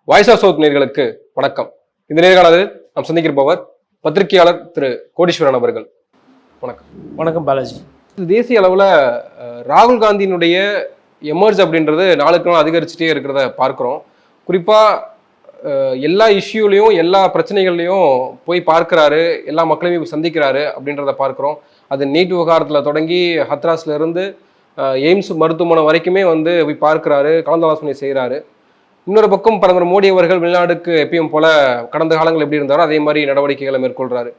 Voice of south நேயர்களுக்கு வணக்கம். இந்த நேர்காணலில் நாம் சந்திக்கிருப்பவர் பத்திரிகையாளர் திரு கோடீஸ்வரன் அவர்கள். வணக்கம். வணக்கம் பாலாஜி. தேசிய அளவில் ராகுல் காந்தியினுடைய எமர்ஜ் அப்படின்றது நாளுக்கு நாள் அதிகரிச்சுட்டே இருக்கிறத பார்க்குறோம். குறிப்பாக எல்லா இஷ்யூலையும் எல்லா பிரச்சனைகள்லையும் போய் பார்க்குறாரு, எல்லா மக்களையும் சந்திக்கிறாரு அப்படின்றத பார்க்குறோம். அது நீட் விவகாரத்தில் தொடங்கி ஹத்ராஸ்ல இருந்து எய்ம்ஸ் மருத்துவமனை வரைக்குமே வந்து போய் பார்க்குறாரு, கலந்தாலோசனை செய்கிறாரு. இன்னொரு பக்கம் பிரதமர் மோடி அவர்கள் வெளிநாடுக்கு எப்பயும் போல கடந்த காலங்கள் எப்படி இருந்தாரோ அதே மாதிரி நடவடிக்கைகளை மேற்கொள்றாரு.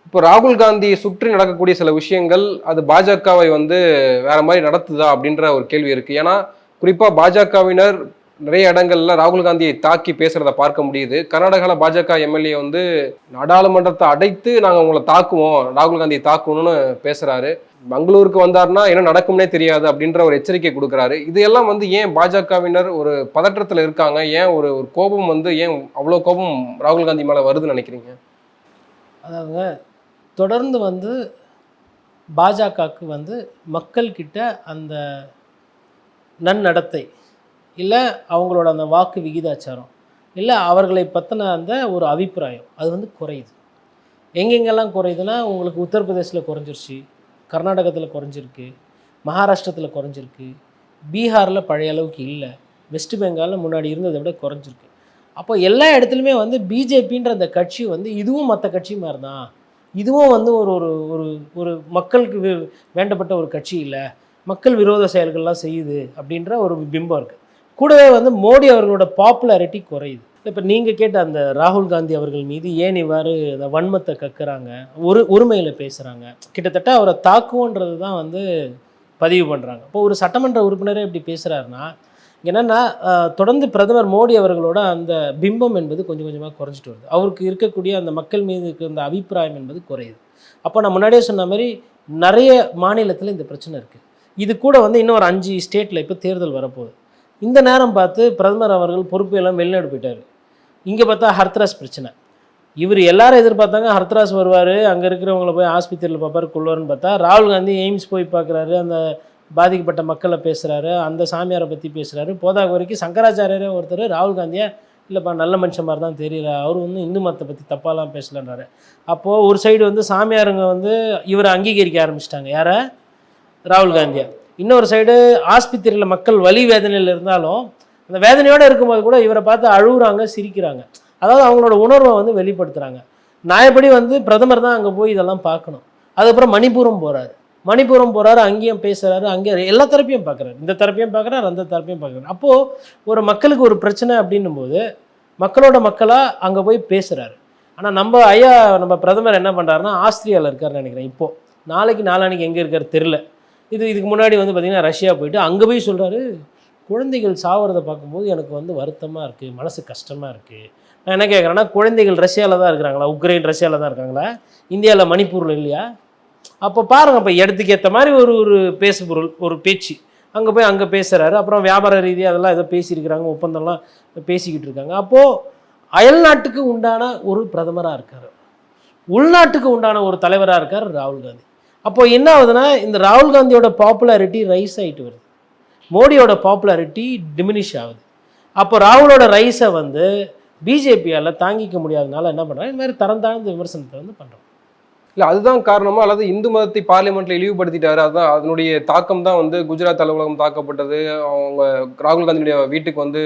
இப்போ ராகுல் காந்தியை சுற்றி நடக்கக்கூடிய சில விஷயங்கள் அது பாஜகவை வந்து வேற மாதிரி நடத்துதா அப்படின்ற ஒரு கேள்வி இருக்கு. ஏன்னா குறிப்பா பாஜகவினர் நிறைய இடங்கள்ல ராகுல் காந்தியை தாக்கி பேசுறத பார்க்க முடியுது. கர்நாடகாவில் பாஜக எம்எல்ஏ வந்து நாடாளுமன்றத்தை அடைத்து நாங்கள் உங்களை தாக்குவோம், ராகுல் காந்தியை தாக்குவோம்னு பேசுறாரு. பெங்களூருக்கு வந்தாருன்னா என்ன நடக்கும்னே தெரியாது அப்படின்ற ஒரு எச்சரிக்கை கொடுக்குறாரு. இதையெல்லாம் வந்து ஏன் பாஜகவினர் ஒரு பதற்றத்தில் இருக்காங்க? ஏன் ஒரு ஒரு கோபம் வந்து ஏன் அவ்வளோ கோபம் ராகுல் காந்தி மேலே வருதுன்னு நினைக்கிறீங்க? அதாவது தொடர்ந்து வந்து பாஜகவுக்கு வந்து மக்கள்கிட்ட அந்த நன்னடத்தை இல்லை அவங்களோட அந்த வாக்கு விகிதாச்சாரம் இல்லை அவர்களை பற்றின அந்த ஒரு அபிப்பிராயம் அது வந்து குறையுது. எங்கெங்கெல்லாம் குறையுதுன்னா உங்களுக்கு உத்தரப்பிரதேசில் குறைஞ்சிருச்சு, கர்நாடகத்தில் குறைஞ்சிருக்கு, மகாராஷ்டிரத்தில் குறைஞ்சிருக்கு, பீகாரில் பழைய அளவுக்கு இல்லை, வெஸ்ட் பெங்காலில் முன்னாடி இருந்ததை விட குறைஞ்சிருக்கு. அப்போ எல்லா இடத்துலையுமே வந்து பிஜேபின்ற அந்த கட்சி வந்து இதுவும் மற்ற கட்சி மாதிரி தான், இதுவும் வந்து ஒரு ஒரு ஒரு ஒரு மக்களுக்கு வேண்டப்பட்ட ஒரு கட்சி இல்லை, மக்கள் விரோத செயல்கள்லாம் செய்யுது அப்படின்ற ஒரு பிம்பம் இருக்குது. கூடவே வந்து மோடி அவர்களோட பாப்புலாரிட்டி குறையுது. இப்போ நீங்கள் கேட்ட அந்த ராகுல் காந்தி அவர்கள் மீது ஏன் இவ்வாறு அந்த வன்மத்தை கக்குறாங்க, ஒருமையில் பேசுகிறாங்க, கிட்டத்தட்ட அவரை தாக்குவோன்றது தான் வந்து பதிவு பண்ணுறாங்க. இப்போ ஒரு சட்டமன்ற உறுப்பினரே இப்படி பேசுகிறாருன்னா என்னென்னா தொடர்ந்து பிரதமர் மோடி அவர்களோட அந்த பிம்பம் என்பது கொஞ்சம் கொஞ்சமாக குறைஞ்சிட்டு வருது. அவருக்கு இருக்கக்கூடிய அந்த மக்கள் மீது இருக்கிற அந்த அபிப்பிராயம் என்பது குறையுது. அப்போ நான் முன்னாடியே சொன்ன மாதிரி நிறைய மாநிலத்தில் இந்த பிரச்சனை இருக்குது. இது கூட வந்து இன்னும் ஒரு 5 ஸ்டேட்டில் இப்போ தேர்தல் வரப்போகுது. இந்த நேரம் பார்த்து பிரதமர் அவர்கள் பொறுப்பு எல்லாம் வெளிநாடு போயிட்டார். இங்கே பார்த்தா ஹர்த்ராஸ் பிரச்சனை. இவர் எல்லாரும் எதிர்பார்த்தாங்க ஹர்த்ராஸ் வருவார், அங்கே இருக்கிறவங்கள போய் ஆஸ்பத்திரியில் பார்ப்பார், கொள்வார்னு பார்த்தா ராகுல் காந்தி எய்ம்ஸ் போய் பார்க்குறாரு, அந்த பாதிக்கப்பட்ட மக்களை பேசுகிறாரு, அந்த சாமியாரை பற்றி பேசுகிறாரு. போதாக வரைக்கும் சங்கராச்சாரியரே ஒருத்தர் ராகுல் காந்தியை இல்லைப்பா நல்ல மனுஷன் மாதிரி தான் தெரியல, அவர் வந்து இந்து மதத்தை பற்றி தப்பாலாம் பேசலன்றாரு. அப்போது ஒரு சைடு வந்து சாமியாருங்க வந்து இவரை அங்கீகரிக்க ஆரம்பிச்சிட்டாங்க, யாரை? ராகுல் காந்தியை. இன்னொரு சைடு ஆஸ்பத்திரியில் மக்கள் வலி வேதனையில் இருந்தாலும் அந்த வேதனையோடு இருக்கும்போது கூட இவரை பார்த்து அழுகுறாங்க, சிரிக்கிறாங்க. அதாவது அவங்களோட உணர்வை வந்து வெளிப்படுத்துகிறாங்க. நியாயப்படி வந்து பிரதமர் தான் அங்கே போய் இதெல்லாம் பார்க்கணும். அதுக்கப்புறம் மணிப்பூரம் போகிறாரு, அங்கேயும் பேசுகிறாரு, அங்கேயும் எல்லா தரப்பையும் பார்க்குறாரு, இந்த தரப்பையும் பார்க்குறாரு, அந்த தரப்பையும் பார்க்குறாரு. அப்போது ஒரு மக்களுக்கு ஒரு பிரச்சனை அப்படின்னும் போது மக்களோட மக்களாக அங்கே போய் பேசுகிறாரு. ஆனால் நம்ம பிரதமர் என்ன பண்ணுறாருன்னா ஆஸ்திரியாவில் இருக்காருன்னு நினைக்கிறேன். இப்போது நாளைக்கு எங்கே இருக்காரு தெரில. இதுக்கு முன்னாடி வந்து பார்த்திங்கன்னா ரஷ்யா போயிட்டு அங்கே போய் சொல்கிறாரு, குழந்தைகள் சாவறதை பார்க்கும்போது எனக்கு வந்து வருத்தமாக இருக்குது, மனசு கஷ்டமாக இருக்குது. நான் என்ன கேட்குறேன்னா, குழந்தைகள் ரஷ்யாவில் தான் இருக்கிறாங்களா, உக்ரைன் ரஷ்யாவில் தான் இருக்காங்களா, இந்தியாவில் மணிப்பூரில் இல்லையா? அப்போ பாருங்கள், இப்போ இடத்துக்கு ஏற்ற மாதிரி ஒரு பேசுபொருள், ஒரு பேச்சு அங்கே பேசுகிறாரு. அப்புறம் வியாபார ரீதியாக அதெல்லாம் ஏதோ பேசியிருக்கிறாங்க, ஒப்பந்தம்லாம் பேசிக்கிட்டு இருக்காங்க. அப்போது அயல் நாட்டுக்கு உண்டான ஒரு பிரதமராக இருக்கார், உள்நாட்டுக்கு உண்டான ஒரு தலைவராக இருக்கார் ராகுல் காந்தி. அப்போது என்ன ஆகுதுன்னா, இந்த ராகுல் காந்தியோட பாப்புலாரிட்டி ரைஸ் ஆகிட்டு வருது, மோடியோட பாப்புலாரிட்டி டிமினிஷ் ஆகுது. அப்போ ராகுலோட ரைஸை வந்து பிஜேபியால் தாங்கிக்க முடியாதனால என்ன பண்ணுறாங்க, இந்த மாதிரி தரம் தாழ்ந்த விமர்சனத்தை வந்து பண்ணுறோம். இல்லை அதுதான் காரணமா, அல்லது இந்து மதத்தை பார்லிமெண்ட்ல இழிவுபடுத்திட்டாரு, அதுதான் அதனுடைய தாக்கம் தான் வந்து குஜராத் அலுவலகம் தாக்கப்பட்டது, அவங்க ராகுல் காந்தியுடைய வீட்டுக்கு வந்து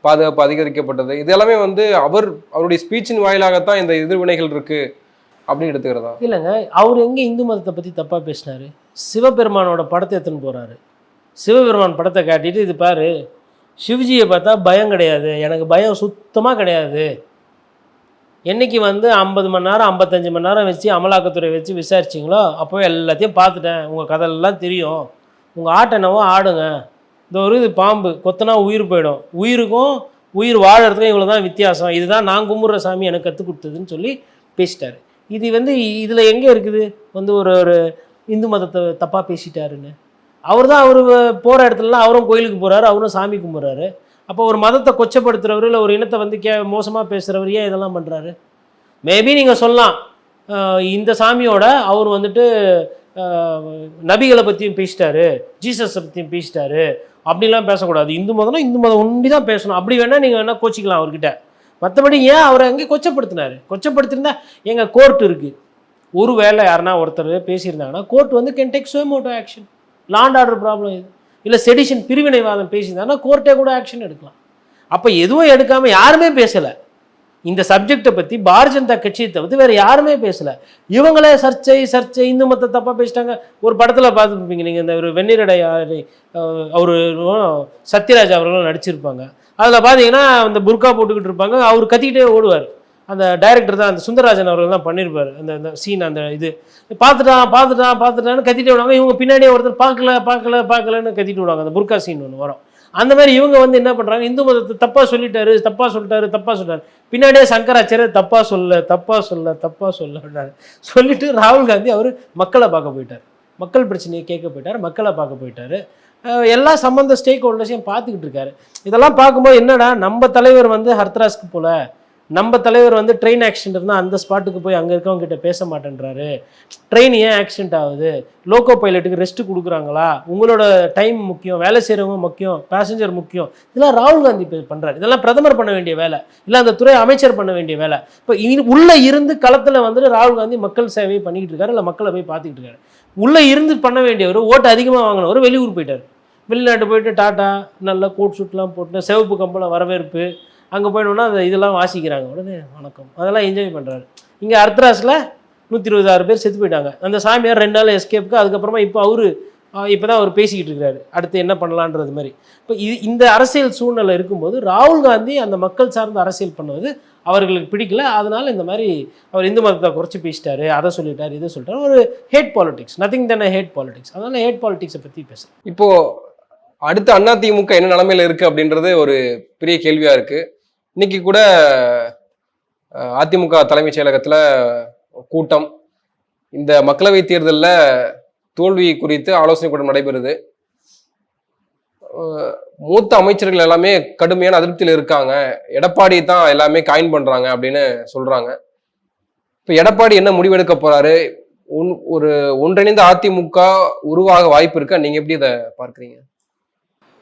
பாதுகாப்பு அதிகரிக்கப்பட்டது, இது எல்லாமே வந்து அவருடைய ஸ்பீச்சின் வாயிலாகத்தான் இந்த எதிர்வினைகள் இருக்கு அப்படின்னு எடுத்துக்கிறதா? இல்லைங்க, அவர் எங்கே இந்து மதத்தை பற்றி தப்பாக பேசினார்? சிவபெருமானோட படத்தை எடுத்துன்னு போகிறாரு, சிவபெருமான் படத்தை காட்டிட்டு இது பாரு, சிவஜியை பார்த்தா பயம் கிடையாது, எனக்கு பயம் சுத்தமாக கிடையாது. என்றைக்கு வந்து 50 மணி நேரம் 55 மணி நேரம் வச்சு அமலாக்கத்துறை வச்சு விசாரிச்சிங்களோ அப்போ எல்லாத்தையும் பார்த்துட்டேன், உங்கள் கதையெல்லாம் தெரியும், உங்கள் ஆட்டை என்னவோ ஆடுங்க, இந்த ஒரு இது பாம்பு கொத்தனா உயிர் போயிடும், உயிருக்கும் உயிர் வாழறதுக்கும் இவ்வளோ தான் வித்தியாசம், இதுதான் நான் கும்பிட்ற சாமி எனக்கு கற்றுக் கொடுத்ததுன்னு சொல்லி பேசிட்டாரு. இது வந்து இதில் எங்கே இருக்குது வந்து ஒரு இந்து மதத்தை தப்பாக பேசிட்டாருன்னு? அவர் போகிற இடத்துலலாம் அவரும் கோயிலுக்கு போகிறாரு, அவரும் சாமி கும்பிட்றாரு. அப்போ ஒரு மதத்தை கொச்சப்படுத்துகிறவர் இல்லை ஒரு இனத்தை வந்து மோசமாக பேசுகிறவர் ஏன் இதெல்லாம் பண்ணுறாரு? மேபி நீங்கள் சொல்லலாம், இந்த சாமியோட அவர் வந்துட்டு நபிகளை பற்றியும் பேசிட்டாரு, ஜீசஸை பற்றியும் பேசிட்டாரு, அப்படிலாம் பேசக்கூடாது, இந்து மதம்னா இந்து மதம் ஒண்டி தான் பேசணும், அப்படி வேணால் நீங்கள் வேணால் கோச்சிக்கலாம் அவர்கிட்ட. மற்றபடி ஏன் அவரை அங்கே கொச்சப்படுத்தினார்? கொச்சப்படுத்திருந்தா எங்கள் கோர்ட் இருக்குது, ஒரு வேளை யாருன்னா ஒருத்தர் பேசியிருந்தாங்கன்னா கோர்ட் வந்து can take suo motu action. Law and order problem இது, இல்லை செடிஷன் பிரிவினைவாதம் பேசியிருந்தாங்கன்னா கோர்ட்டே கூட ஆக்ஷன் எடுக்கலாம். அப்போ எதுவும் எடுக்காமல் யாருமே பேசலை இந்த சப்ஜெக்டை பற்றி. பாரதிய ஜனதா கட்சியை தவிர்த்து வேறு யாருமே பேசலை. இவங்களே சர்ச்சை சர்ச்சை இந்து மதத்தை தப்பாக பேசிட்டாங்க. ஒரு படத்தில் பார்த்துருப்பீங்க நீங்கள், இந்த ஒரு வெந்நீரடை அவரும் சத்யராஜ் அவர்களும் நடிச்சிருப்பாங்க. அதில் பார்த்தீங்கன்னா அந்த புர்கா போட்டுக்கிட்டு இருப்பாங்க, அவர் கத்திக்கிட்டே ஓடுவார். அந்த டைரக்டர் தான், அந்த சுந்தரராஜன் அவர்கள் தான் பண்ணியிருப்பார் அந்த சீன். அந்த இது பார்த்துட்டான்னு கத்திட்டே விடுவாங்க. இவங்க பின்னாடியே ஒருத்தர் பார்க்கலன்னு கத்திட்டு விடுவாங்க. அந்த புர்கா சீன் ஒன்று வரும். அந்த மாதிரி இவங்க வந்து என்ன பண்ணுறாங்க, இந்து மதத்தை தப்பாக சொல்லிட்டாரு, பின்னாடியே சங்கராச்சாரியர் தப்பாக சொல்ல சொல்லிட்டு ராகுல் காந்தி அவர் மக்களை பார்க்க போயிட்டார், மக்கள் பிரச்சனையை கேட்க போயிட்டார், மக்களை பார்க்க போயிட்டார். எல்லா சம்மந்த ஸ்டேக் ஹோல்டர்ஸையும் பார்த்துக்கிட்டு இருக்காரு. இதெல்லாம் பார்க்கும்போது என்னடா, நம்ம தலைவர் வந்து ஹர்த்ராஸ்க்கு போல, நம்ம தலைவர் வந்து ட்ரெயின் ஆக்சிடென்ட் இருந்தால் அந்த ஸ்பாட்டுக்கு போய் அங்கே இருக்கவங்க கிட்ட பேச மாட்டேன்றாரு. ட்ரெயின் ஏன் ஆக்சிடென்ட் ஆகுது, லோக்கோ பைலட்டுக்கு ரெஸ்ட் கொடுக்குறாங்களா, உங்களோட டைம் முக்கியம், வேலை செய்கிறவங்க முக்கியம், பேசஞ்சர் முக்கியம், இதெல்லாம் ராகுல் காந்தி பண்ணுறாரு. இதெல்லாம் பிரதமர் பண்ண வேண்டிய வேலை, இல்லை அந்த துறை அமைச்சர் பண்ண வேண்டிய வேலை. இப்போ உள்ளே இருந்து களத்தில் வந்துட்டு ராகுல் காந்தி மக்கள் சேவையை பண்ணிக்கிட்டு இருக்காரு, இல்லை மக்களை போய் பார்த்துக்கிட்டு இருக்காரு. உள்ளே இருந்து பண்ண வேண்டியவர், ஓட்டு அதிகமாக வாங்கினவர் வெளியூர் போயிட்டார். வெளிநாட்டு போயிட்டு டாட்டா நல்ல கோட் சூட்லாம் போட்டு சிவப்பு கம்பளம் வரவேற்பு, அங்கே போயிடணுன்னா அந்த இதெல்லாம் வாசிக்கிறாங்க, உடனே வணக்கம், அதெல்லாம் என்ஜாய் பண்ணுறாரு. இங்கே அர்த்தராஸில் 126 பேர் செத்து போயிட்டாங்க. அந்த சாமியார் 2 நாள் எஸ்கேப்புக்கு, அதுக்கப்புறமா இப்போ தான் அவர் பேசிக்கிட்டு இருக்கிறாரு அடுத்து என்ன பண்ணலான்றது மாதிரி. இப்போ இந்த அரசியல் சூழ்நிலை இருக்கும்போது ராகுல் காந்தி அந்த மக்கள் சார்ந்த அரசியல் பண்ணுவது அவர்களுக்கு பிடிக்கல. அதனால் இந்த மாதிரி அவர் இந்து மதத்தை குறைச்சி பேசிட்டாரு, அதை சொல்லிட்டார், இதை சொல்லிட்டாரு, ஒரு hate politics, nothing then hate politics. அதனால் ஹேட் பாலிடிக்ஸை பற்றி பேசுகிறேன். இப்போது அடுத்து அதிமுக என்ன நிலைமையில் இருக்குது அப்படின்றது ஒரு பெரிய கேள்வியாக இருக்குது. இன்னைக்கு கூட அதிமுக தலைமைச் செயலகத்தில் கூட்டம், இந்த மக்களவை தேர்தலில் தோல்வி குறித்து ஆலோசனை கூட்டம் நடைபெறுது. மூத்த அமைச்சர்கள் எல்லாமே கடுமையான அதிருப்தியில் இருக்காங்க, எடப்பாடி தான் எல்லாமே காயின் பண்றாங்க அப்படின்னு சொல்றாங்க. இப்போ எடப்பாடி என்ன முடிவெடுக்க போறாரு, ஒரு ஒன்றிணைந்த அதிமுக உருவாக வாய்ப்பு இருக்கா, நீங்க எப்படி இதை பார்க்குறீங்க?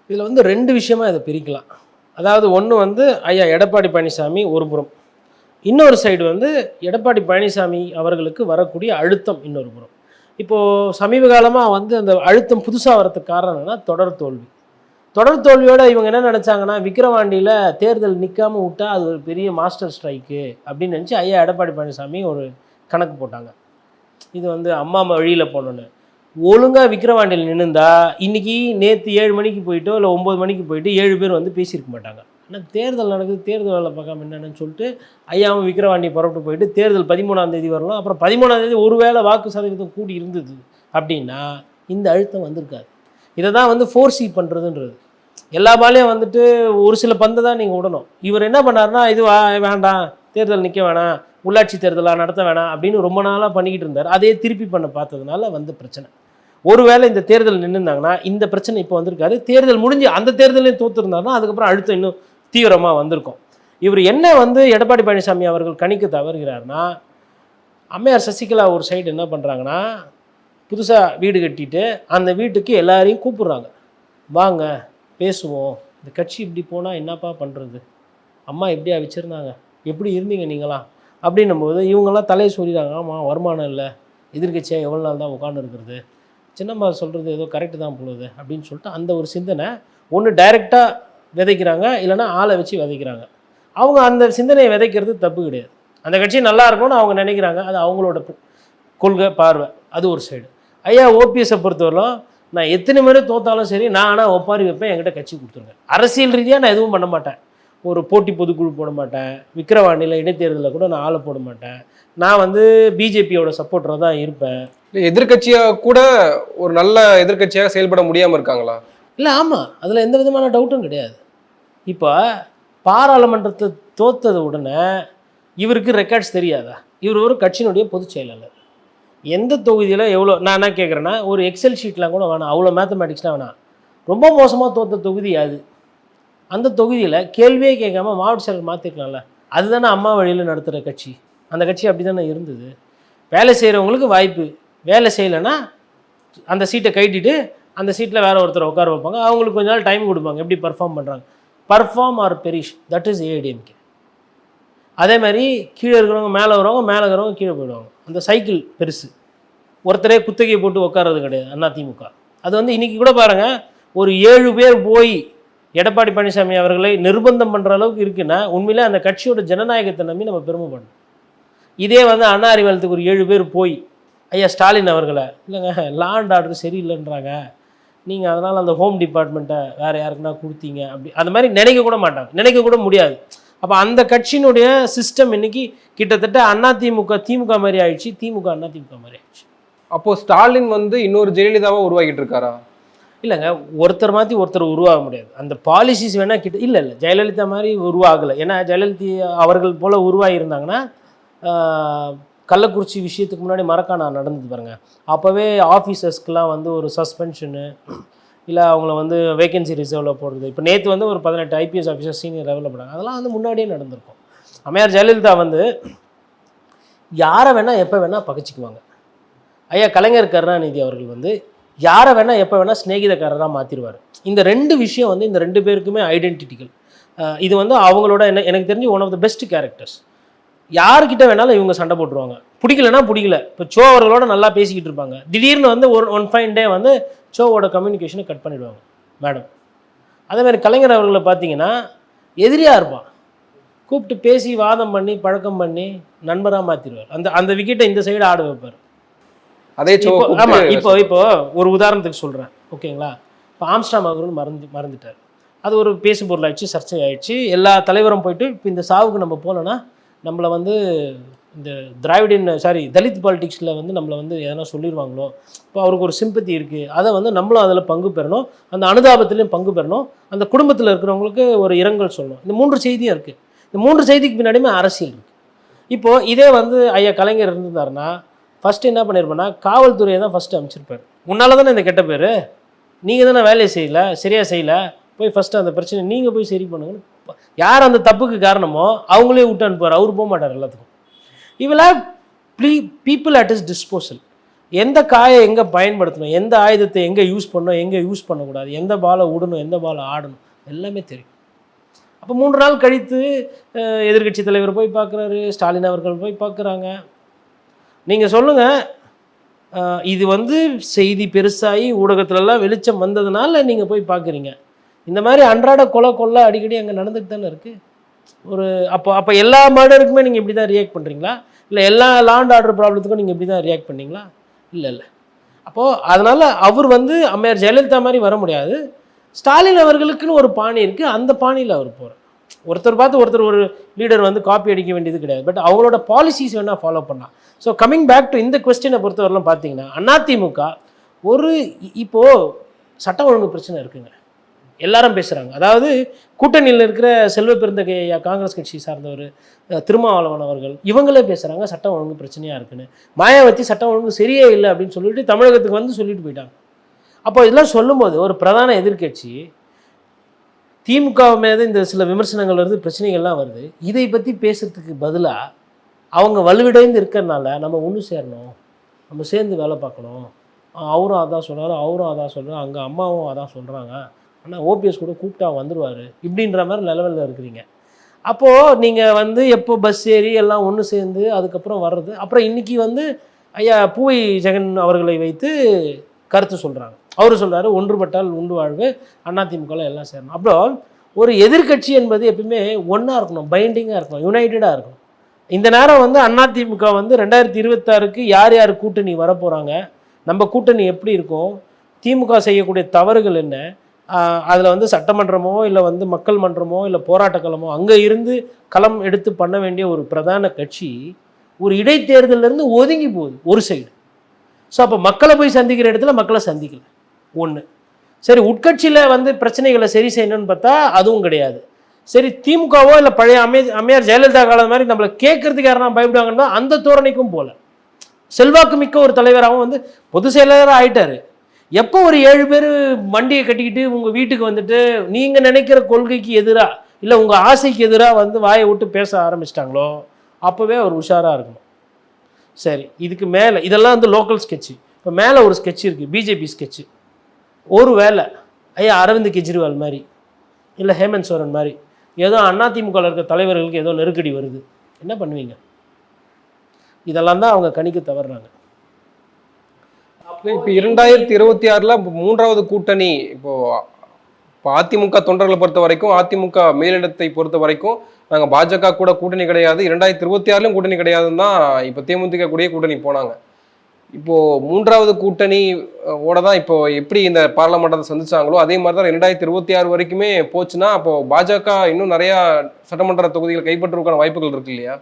இதில் வந்து 2 விஷயமா இதை பிரிக்கலாம். அதாவது ஒன்று வந்து ஐயா எடப்பாடி பழனிசாமி ஒரு புறம், இன்னொரு சைடு வந்து எடப்பாடி பழனிசாமி அவர்களுக்கு வரக்கூடிய அழுத்தம் இன்னொரு புறம். இப்போது சமீப காலமாக வந்து அந்த அழுத்தம் புதுசாக வரதுக்கு காரணம் என்னன்னா தொடர் தோல்வியோடு இவங்க என்ன நினச்சாங்கன்னா, விக்கிரவாண்டியில் தேர்தல் நிற்காமல் விட்டால் அது ஒரு பெரிய மாஸ்டர் ஸ்ட்ரைக்கு அப்படின்னு நினச்சி ஐயா எடப்பாடி பழனிசாமி ஒரு கணக்கு போட்டாங்க. இது வந்து அம்மா வழியில் போனோன்னு ஒழுங்காக விக்கிரவாண்டியில் நின்றுந்தா இன்றைக்கி நேற்று 7 மணிக்கு போயிட்டோ இல்லை 9 மணிக்கு போயிட்டு 7 பேர் வந்து பேசியிருக்க மாட்டாங்க. ஆனால் தேர்தல் நடக்குது, தேர்தல் வேலை பார்க்காம என்னென்னு சொல்லிட்டு ஐயாவும் விக்கிரவாண்டி புறப்பட்டு போயிட்டு தேர்தல் 13ஆம் தேதி வரலாம், அப்புறம் 13ஆம் தேதி ஒருவேளை வாக்கு சதவீதம் கூடி இருந்தது அப்படின்னா இந்த அழுத்தம் வந்திருக்காது. இதை தான் வந்து ஃபோர்சி பண்ணுறதுன்றது. எல்லா பாலையும் வந்துட்டு ஒரு சில பந்தை தான் நீங்கள் விடணும். இவர் என்ன பண்ணார்னா, இது வேண்டாம், தேர்தல் நிற்க வேணாம், உள்ளாட்சி தேர்தலாக நடத்த வேணாம் அப்படின்னு ரொம்ப நாளாக பண்ணிக்கிட்டு இருந்தார். அதே திருப்பி பண்ண பார்த்ததுனால வந்து பிரச்சனை. ஒருவேளை இந்த தேர்தல் நின்றுந்தாங்கன்னா இந்த பிரச்சனை இப்போ வந்திருக்காரு. தேர்தல் முடிஞ்சு அந்த தேர்தலையும் தோற்றுருந்தாருன்னா அதுக்கப்புறம் அழுத்தம் இன்னும் தீவிரமாக வந்திருக்கும். இவர் என்ன வந்து எடப்பாடி பழனிசாமி அவர்கள் கணிக்க தவறுகிறார்னா, அம்மையார் சசிகலா ஒரு சைடு என்ன பண்ணுறாங்கன்னா, புதுசாக வீடு கட்டிட்டு அந்த வீட்டுக்கு எல்லாரையும் கூப்பிட்றாங்க, வாங்க பேசுவோம், இந்த கட்சி இப்படி போனால் என்னப்பா பண்ணுறது, அம்மா எப்படியா வச்சுருந்தாங்க, எப்படி இருந்தீங்க நீங்களாம் அப்படின்னும்போது இவங்கெல்லாம் தலையை சொல்லிடுறாங்க, ஆமாம் வருமானம் இல்லை, எதிர்கட்சியாக எவ்வளோ நாள் தான் உட்காந்துருக்கிறது, சின்னம்மா சொல்கிறது ஏதோ கரெக்டு தான் போடுது அப்படின்னு சொல்லிட்டு அந்த ஒரு சிந்தனை ஒன்று டைரெக்டாக விதைக்கிறாங்க, இல்லைனா ஆளை வச்சு விதைக்கிறாங்க. அவங்க அந்த சிந்தனையை விதைக்கிறது தப்பு கிடையாது, அந்த கட்சி நல்லா இருக்கும்னு அவங்க நினைக்கிறாங்க, அது அவங்களோட கொள்கை பார்வை, அது ஒரு சைடு. ஐயா ஓபிஎஸை பொறுத்தவரைக்கும் நான் எத்தனை முறை தோத்தாலும் சரி, நான் ஆனால் ஒப்பாரி வைப்பேன், என்கிட்ட கட்சி கொடுத்துருங்க, அரசியல் ரீதியாக நான் எதுவும் பண்ண மாட்டேன், ஒரு போட்டி பொதுக்குழு போட மாட்டேன், விக்கிரவாண்டியில் இடைத்தேர்தலில் கூட நான் ஆளை போட மாட்டேன், நான் வந்து பிஜேபியோட சப்போர்ட்டராக தான் இருப்பேன். எதிர்கட்சியாக கூட ஒரு நல்ல எதிர்கட்சியாக செயல்பட முடியாமல் இருக்காங்களா? இல்லை, ஆமாம், அதில் எந்த விதமான டவுட்டும் கிடையாது. இப்போ பாராளுமன்றத்தை தோத்தது உடனே இவருக்கு ரெக்கார்ட்ஸ் தெரியாதா? இவர் ஒரு கட்சியினுடைய பொதுச் செயலாளர், எந்த தொகுதியில் எவ்வளோ, நான் என்ன கேட்குறேன்னா, ஒரு எக்ஸல் ஷீட்லாம் கூட வேணாம், அவ்வளோ மேத்தமேட்டிக்ஸ்லாம் வேணாம், ரொம்ப மோசமாக தோற்ற தொகுதி அது, அந்த தொகுதியில் கேள்வியே கேட்காம மாவட்ட செயலர் மாற்றிருக்கலாம்ல. அதுதானே அம்மா வழியில் நடத்துகிற கட்சி, அந்த கட்சி அப்படி தானே இருந்தது. வேலை செய்கிறவங்களுக்கு வாய்ப்பு, வேலை செய்யலைன்னா அந்த சீட்டை கைட்டிட்டு அந்த சீட்டில் வேறு ஒருத்தர் உட்கார வைப்பாங்க, அவங்களுக்கு கொஞ்ச நாள் டைம் கொடுப்பாங்க எப்படி பர்ஃபார்ம் பண்ணுறாங்க. Perform or perish, that is AIADMK. அதே மாதிரி கீழே இருக்கிறவங்க மேலே வருவாங்க, மேலே இருக்கிறவங்க கீழே போயிடுவாங்க. அந்த சைக்கிள் பெருசு, ஒருத்தரே குத்தகையை போட்டு உட்கார்றது கிடையாது அதிமுக. அது வந்து இன்றைக்கி கூட பாருங்கள், ஒரு 7 பேர் போய் எடப்பாடி பழனிசாமி அவர்களை நிர்பந்தம் பண்ணுற அளவுக்கு இருக்குன்னா உண்மையிலே அந்த கட்சியோட ஜனநாயகத்தை நம்பி நம்ம பெருமைப்படணும். இதே வந்து அண்ணா அறிவாலயத்துக்கு ஒரு 7 பேர் போய் ஐயா ஸ்டாலின் அவர்களை, இல்லைங்க லா அண்ட் ஆர்டர் சரியில்லைன்றாங்க, நீங்கள் அதனால் அந்த ஹோம் டிபார்ட்மெண்ட்டை வேறு யாருக்குன்னா கொடுத்தீங்க அப்படி அந்த மாதிரி நினைக்க கூட மாட்டாங்க, நினைக்க கூட முடியாது. அப்போ அந்த கட்சியினுடைய சிஸ்டம் இன்னைக்கு கிட்டத்தட்ட அதிமுக திமுக மாதிரி ஆயிடுச்சு, திமுக அதிமுக மாதிரி ஆயிடுச்சு. அப்போது ஸ்டாலின் வந்து இன்னொரு ஜெயலலிதாவை உருவாக்கிட்டு இருக்காரா? இல்லைங்க, ஒருத்தர் மாற்றி ஒருத்தர் உருவாக முடியாது. அந்த பாலிசிஸ் வேணால் இல்லை ஜெயலலிதா மாதிரி உருவாகலை. ஏன்னா ஜெயலலிதா அவர்கள் போல் உருவாகி இருந்தாங்கன்னா கள்ளக்குறிச்சி விஷயத்துக்கு முன்னாடி மரக்காணா நடந்தது பாருங்கள், அப்போவே ஆஃபீஸர்ஸ்க்கெலாம் வந்து ஒரு சஸ்பென்ஷனு இல்லை அவங்கள வந்து வேகன்சி ரிசர்வில் போடுறது. இப்போ நேற்று வந்து ஒரு 18 ஐபிஎஸ் ஆஃபீஸர் சீனியர் லெவலில் போட்டாங்க, அதெல்லாம் வந்து முன்னாடியே நடந்திருக்கும். அம்மையார் ஜெயலலிதா வந்து யாரை வேணால் எப்போ வேணால் பகைச்சிக்குவாங்க. ஐயா கலைஞர் கருணாநிதி அவர்கள் வந்து யாரை வேணால் எப்போ வேணால் ஸ்நேகிதக்காரராக மாற்றிடுவார். இந்த 2 விஷயம் வந்து இந்த 2 பேருக்குமே ஐடென்டிட்டிகள். இது வந்து அவங்களோட எனக்கு தெரிஞ்சு one of the best characters. யார்கிட்ட வேணாலும் இவங்க சண்டை போட்டுருவாங்க, பிடிக்கலன்னா பிடிக்கல. இப்போ சோ அவர்களோட நல்லா பேசிக்கிட்டு இருப்பாங்க, திடீர்னு வந்து ஒன் ஃபைன் டே வந்து சோவோட கம்யூனிகேஷனை கட் பண்ணிவிடுவாங்க மேடம். அதேமாதிரி கலைஞர் அவர்களை பார்த்தீங்கன்னா எதிரியாக இருப்பான், கூப்பிட்டு பேசி வாதம் பண்ணி பழக்கம் பண்ணி நண்பராக மாற்றிடுவார். அந்த விக்கெட்டை இந்த சைடு ஆட வைப்பார். அதே ஆமாம். இப்போ ஒரு உதாரணத்துக்கு சொல்கிறேன், ஓகேங்களா? இப்போ ஆம்ஸ்டாம் அவர்கள் மறந்துட்டார், அது ஒரு பேசும் பொருள் ஆயிடுச்சு, சர்ச்சை ஆயிடுச்சு. எல்லா தலைவரும் போயிட்டு இப்போ இந்த சாவுக்கு நம்ம போனோன்னா நம்மளை வந்து இந்த தலித் பாலிடிக்ஸில் வந்து நம்மளை வந்து எதனா சொல்லிடுவாங்களோ, இப்போ அவருக்கு ஒரு சிம்பத்தி இருக்குது, அதை வந்து நம்மளும் அதில் பங்கு பெறணும், அந்த அனுதாபத்துலேயும் பங்கு பெறணும், அந்த குடும்பத்தில் இருக்கிறவங்களுக்கு ஒரு இரங்கல் சொல்லணும். இந்த 3 செய்தியும் இருக்குது. இந்த 3 செய்திக்கு பின்னாடியுமே அரசியல் இருக்குது. இப்போது இதே வந்து ஐயா கலைஞர் இருந்திருந்தாருன்னா ஃபஸ்ட்டு என்ன பண்ணியிருப்பேன்னா காவல்துறையை தான் ஃபஸ்ட்டு அமைச்சிருப்பார். முன்னால் தானே இந்த கெட்ட பேர், நீங்கள் தானே வேலையை செய்யலை, சரியாக செய்யலை, போய் ஃபஸ்ட்டு அந்த பிரச்சனை நீங்கள் போய் சரி பண்ணுங்கன்னு யார் அந்த தப்புக்கு காரணமோ அவங்களே விட்டு அனுப்புவார். அவர் போக மாட்டார் எல்லாத்துக்கும். இவள பீப்புள் அட் இஸ் டிஸ்போசல். எந்த காயை எங்கே பயன்படுத்தணும், எந்த ஆயுதத்தை எங்கே யூஸ் பண்ணணும், எங்கே யூஸ் பண்ணக்கூடாது, எந்த பாலை விடணும், எந்த பாலை ஆடணும், எல்லாமே தெரியும். அப்போ 3 நாள் கழித்து எதிர்கட்சி தலைவர் போய் பார்க்குறாரு, ஸ்டாலின் அவர்கள் போய் பார்க்குறாங்க. நீங்கள் சொல்லுங்கள், இது வந்து செய்தி பெருசாகி ஊடகத்துலலாம் வெளிச்சம் வந்ததுனால நீங்கள் போய் பார்க்குறீங்க. இந்த மாதிரி அன்றாட கொலை அடிக்கடி அங்கே நடந்துட்டு தானே இருக்குது. அப்போ எல்லா மர்டருக்குமே நீங்கள் இப்படி தான் ரியாக்ட் பண்ணுறீங்களா, இல்லை எல்லா லா அண்ட் ஆர்டர் ப்ராப்ளத்துக்கும் நீங்கள் இப்படி தான் ரியாக்ட் பண்ணீங்களா? இல்லை. அப்போது அதனால் அவர் வந்து அம்மையார் ஜெயலலிதா மாதிரி வர முடியாது. ஸ்டாலின் அவர்களுக்குன்னு ஒரு பாணி இருக்குது, அந்த பாணியில் அவர் போகிறார். ஒருத்தர் பார்த்து ஒருத்தர் ஒரு லீடர் வந்து காப்பி அடிக்க வேண்டியது கிடையாது, பட் அவங்களோட பாலிசிஸ் வேணால் ஃபாலோ பண்ணலாம். ஸோ கம்மிங் பேக் டு இந்த கொஸ்டினை பொறுத்தவரைலாம் பார்த்தீங்கன்னா அதிமுக இப்போது சட்ட ஒழுங்கு பிரச்சனை இருக்குங்க, எல்லாரும் பேசுகிறாங்க. அதாவது கூட்டணியில் இருக்கிற செல்வ பெருந்தகை காங்கிரஸ் கட்சி சார்ந்தவர் திருமாவளவன் அவர்கள் இவங்களே பேசுகிறாங்க சட்டம் ஒழுங்கு பிரச்சனையாக இருக்குன்னு. மாயாவதி சட்டம் ஒழுங்கு சரியே இல்லை அப்படின்னு சொல்லிட்டு தமிழகத்துக்கு வந்து சொல்லிட்டு போயிட்டாங்க. அப்போ இதெல்லாம் சொல்லும்போது ஒரு பிரதான எதிர்கட்சி திமுக மீது இந்த சில விமர்சனங்கள் வருது, பிரச்சனைகள்லாம் வருது, இதை பற்றி பேசுகிறதுக்கு பதிலாக அவங்க வலுவிடைந்து இருக்கிறதுனால நம்ம ஒன்று சேரணும், நம்ம சேர்ந்து வேலை பார்க்கணும், அவரும் அதான் சொல்கிறாரு, அவரும் அதான் சொல்கிறார், அங்கே அம்மாவும் அதான் சொல்கிறாங்க, ஆனால் ஓபிஎஸ் கூட கூப்பிட்டா வந்துடுவார், இப்படின்ற மாதிரி லெவலில் இருக்கிறீங்க. அப்போது நீங்கள் வந்து எப்போ பஸ் ஏறி எல்லாம் ஒன்று சேர்ந்து அதுக்கப்புறம் வர்றது. அப்புறம் இன்றைக்கி வந்து ஐயா பூவை ஜெகன் அவர்களை வைத்து கருத்து சொல்கிறாங்க. அவர் சொல்கிறாரு ஒன்றுபட்டால் உண்டு வாழ்வு, அதிமுகவில் எல்லாம் சேரணும். அப்புறம் ஒரு எதிர்கட்சி என்பது எப்பவுமே ஒன்றா இருக்கணும், பைண்டிங்காக இருக்கணும், யுனைட்டடாக இருக்கணும். இந்த நேரம் வந்து அதிமுக வந்து 2026க்கு யார் யார் கூட்டணி வரப்போகிறாங்க, நம்ம கூட்டணி எப்படி இருக்கும், திமுக செய்யக்கூடிய தவறுகள் என்ன, அதில் வந்து சட்டமன்றமோ இல்லை வந்து மக்கள் மன்றமோ இல்லை போராட்டக்களமோ அங்கே இருந்து களம் எடுத்து பண்ண வேண்டிய ஒரு பிரதான கட்சி ஒரு இடைத்தேர்தலேருந்து ஒதுங்கி போகுது ஒரு சைடு. ஸோ அப்போ மக்களை போய் சந்திக்கிற இடத்துல மக்களை சந்திக்கல ஒன்று. சரி, உட்கட்சியில் வந்து பிரச்சனைகளை சரி செய்யணும்னு பார்த்தா அதுவும் கிடையாது. சரி, திமுகவோ இல்லை பழைய அம்மையார் ஜெயலலிதா காலம் மாதிரி நம்மளை கேட்கறதுக்கு யாரா பயப்படுவாங்கன்னா அந்த தோரணைக்கும் போல. செல்வாக்கு மிக்க ஒரு தலைவராகவும் வந்து பொதுச் செயலாளராக ஆயிட்டாரு. எப்போ ஒரு 7 பேர் வண்டியை கட்டிக்கிட்டு உங்கள் வீட்டுக்கு வந்துட்டு நீங்கள் நினைக்கிற கொள்கைக்கு எதிராக இல்லை உங்கள் ஆசைக்கு எதிராக வந்து வாயை விட்டு பேச ஆரம்பிச்சிட்டாங்களோ அப்போவே அவர் உஷாராக இருக்கணும். சரி, இதுக்கு மேலே இதெல்லாம் வந்து லோக்கல் ஸ்கெட்சு. இப்போ மேலே ஒரு ஸ்கெட்ச் இருக்குது, பிஜேபி ஸ்கெட்சு. ஒரு வேளை ஐயா அரவிந்த் கெஜ்ரிவால் மாதிரி இல்லை ஹேமந்த் சோரன் மாதிரி ஏதோ அதிமுகவில் இருக்க தலைவர்களுக்கு ஏதோ நெருக்கடி வருது, என்ன பண்ணுவீங்க? இதெல்லாம் தான் அவங்க கணிக்க தவறுறாங்க. இப்போ 2026ல் மூன்றாவது கூட்டணி இப்போ அதிமுக தொண்டர்களை பொறுத்த வரைக்கும், அதிமுக மேலிடத்தை பொறுத்த வரைக்கும் நாங்கள் பாஜக கூட கூட்டணி கிடையாது, 2026லும் கூட்டணி கிடையாதுன்னு தான் இப்போ தேமுதிக கூடயே கூட்டணி போனாங்க. இப்போ மூன்றாவது கூட்டணி ஓட தான் இப்போ எப்படி இந்த பாராளுமன்றத்தை சந்திச்சாங்களோ அதே மாதிரி தான் 2026 வரைக்குமே போச்சுன்னா அப்போ பாஜக இன்னும் நிறைய சட்டமன்ற தொகுதிகளை கைப்பற்றுவதற்கான வாய்ப்புகள் இருக்கு இல்லையா?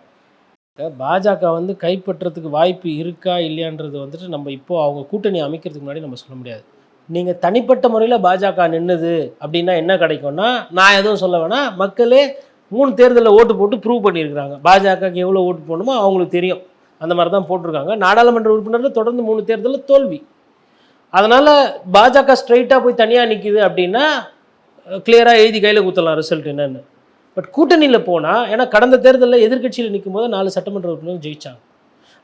பாஜக வந்து கைப்பற்றதுக்கு வாய்ப்பு இருக்கா இல்லையான்றது வந்துட்டு நம்ம இப்போ அவங்க கூட்டணி அமைக்கிறதுக்கு முன்னாடி நம்ம சொல்ல முடியாது. நீங்கள் தனிப்பட்ட முறையில் பாஜக நின்னுது அப்படின்னா என்ன கிடைக்கும்னா, நான் எதுவும் சொல்ல வேணாம், மக்களே 3 தேர்தலில் ஓட்டு போட்டு ப்ரூவ் பண்ணியிருக்கிறாங்க. பாஜகவுக்கு எவ்வளோ ஓட்டு போடணுமோ அவங்களுக்கு தெரியும். அந்த மாதிரி தான் போட்டிருக்காங்க. நாடாளுமன்ற உறுப்பினர்கள் தொடர்ந்து 3 தேர்தலில் தோல்வி. அதனால் பாஜக ஸ்ட்ரைட்டாக போய் தனியாக நிற்கிது அப்படின்னா கிளியராக எழுதி கையில் குத்தலாம் ரிசல்ட் என்னன்னு. பட் கூட்டணியில் போனால், ஏன்னா கடந்த தேர்தலில் எதிர்க்கட்சியில் நிற்கும் போது 4 சட்டமன்ற உறுப்பினர்கள் ஜெயிச்சாங்க.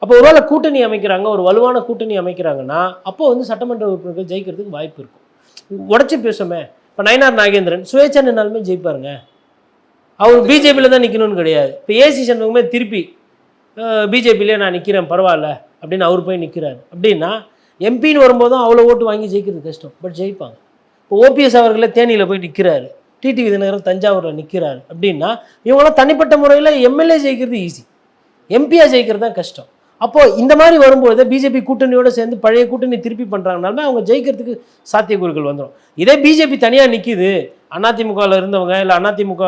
அப்போ ஒருவேளை கூட்டணி அமைக்கிறாங்க, ஒரு வலுவான கூட்டணி அமைக்கிறாங்கன்னா அப்போ வந்து சட்டமன்ற உறுப்பினர்கள் ஜெயிக்கிறதுக்கு வாய்ப்பு இருக்கும். உடச்சி பேசுமே, இப்போ நயினார் நாகேந்திரன் சுயேட்சா நின்னாலுமே ஜெயிப்பாருங்க. அவர் பிஜேபியில் தான் நிற்கணும்னு கிடையாது. இப்போ ஏசி சண்முகமே திருப்பி பிஜேபியிலே நான் நிற்கிறேன் பரவாயில்ல அப்படின்னு அவர் போய் நிற்கிறாரு அப்படின்னா, எம்பின்னு வரும்போதும் அவ்வளோ ஓட்டு வாங்கி ஜெயிக்கிறது கஷ்டம், பட் ஜெயிப்பாங்க. இப்போ ஓபிஎஸ் அவர்களே தேனியில் போய் நிற்கிறாரு, டிடிவி தினகரன் தஞ்சாவூரில் நிற்கிறாரு அப்படின்னா இவங்களாம் தனிப்பட்ட முறையில் எம்எல்ஏ ஜெயிக்கிறது ஈஸி, எம்பியாக ஜெயிக்கிறது தான் கஷ்டம். அப்போது இந்த மாதிரி வரும்போது பிஜேபி கூட்டணியோடு சேர்ந்து பழைய கூட்டணி திருப்பி பண்ணுறாங்கனாலுமே அவங்க ஜெயிக்கிறதுக்கு சாத்தியக்கூறுகள் வந்துடும். இதே பிஜேபி தனியாக நிற்கிது, அதிமுகவில் இருந்தவங்க இல்லை அதிமுக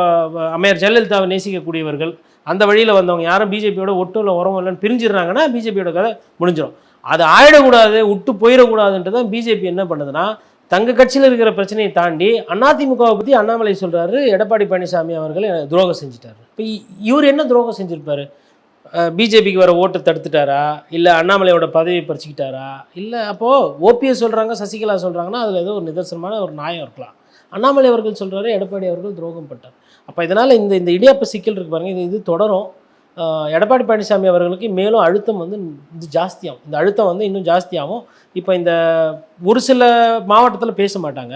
அம்மையார் ஜெயலலிதாவை நேசிக்கக்கூடியவர்கள் அந்த வழியில் வந்தவங்க யாரும் பிஜேபியோட ஒட்டும் இல்லை உரமும் இல்லைன்னு பிரிஞ்சிடுறாங்கன்னா பிஜேபியோட கதை முடிஞ்சிடும். அது ஆயிடக்கூடாது, விட்டு போயிடக்கூடாதுன்ட்டு தான் பிஜேபி என்ன பண்ணுதுன்னா, தங்க கட்சியில் இருக்கிற பிரச்சனையை தாண்டி அதிமுகவை பற்றி அண்ணாமலை சொல்கிறாரு, எடப்பாடி பழனிசாமி அவர்கள் துரோகம் செஞ்சுட்டாரு. இப்போ இவர் என்ன துரோகம் செஞ்சுருப்பாரு? பிஜேபிக்கு வர ஓட்டை தடுத்துட்டாரா, இல்லை அண்ணாமலையோட பதவியை பறிச்சுக்கிட்டாரா, இல்லை அப்போது ஓபிஎஸ் சொல்கிறாங்க சசிகலா சொல்கிறாங்கன்னா அதில் ஏதோ ஒரு நிதர்சனமான ஒரு நியாயம் இருக்கலாம். அண்ணாமலை அவர்கள் சொல்கிறாரு எடப்பாடி அவர்கள் துரோகம் பட்டார். அப்போ இதனால் இந்த இடியாப்ப சிக்கல் இருக்கு பாருங்கள், இது தொடரும். எடப்பாடி பழனிசாமி அவர்களுக்கு மேலும் அழுத்தம் வந்து இது ஜாஸ்தியாகும். இந்த அழுத்தம் வந்து இன்னும் ஜாஸ்தியாகும். இப்போ இந்த ஒரு சில மாவட்டத்தில் பேச மாட்டாங்க,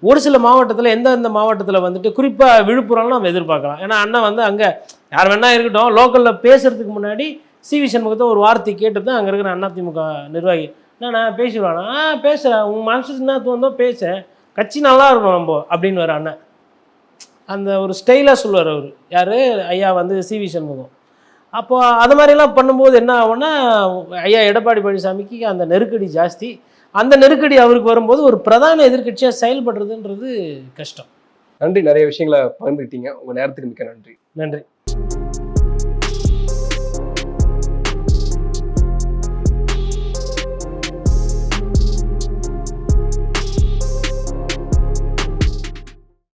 ஒரு சில மாவட்டத்தில் எந்தெந்த மாவட்டத்தில் வந்துட்டு குறிப்பாக விழுப்புரம்லாம் நம்ம எதிர்பார்க்கலாம். ஏன்னா அண்ணன் வந்து அங்கே யார் வேணா இருக்கட்டும், லோக்கலில் பேசுகிறதுக்கு முன்னாடி சிவி சண்முகத்தை ஒரு வார்த்தை கேட்டு தான் அங்கே இருக்கிற அதிமுக நிர்வாகி நான் பேசிடுவானா, பேசுகிறேன் உங்கள் மனசு என்ன தோணுதோ பேச, கட்சி நல்லா இருக்கும் நம்ம அப்படின்னு வர அண்ணன் அந்த ஒரு ஸ்டைலாக சொல்லுவார் அவர். யார் ஐயா வந்து சிவி சண்முகம். அப்போ அது மாதிரிலாம் பண்ணும்போது என்ன ஆகும்னா, ஐயா எடப்பாடி பழனிசாமிக்கு அந்த நெருக்கடி ஜாஸ்தி. அந்த நெருக்கடி அவருக்கு வரும்போது ஒரு பிரதான எதிர்க்கட்சியாக செயல்படுறதுன்றது கஷ்டம். நன்றி, நிறைய விஷயங்களை பகிர்ந்துக்கிட்டீங்க. உங்கள் நேரத்துக்கு மிக்க நன்றி. நன்றி.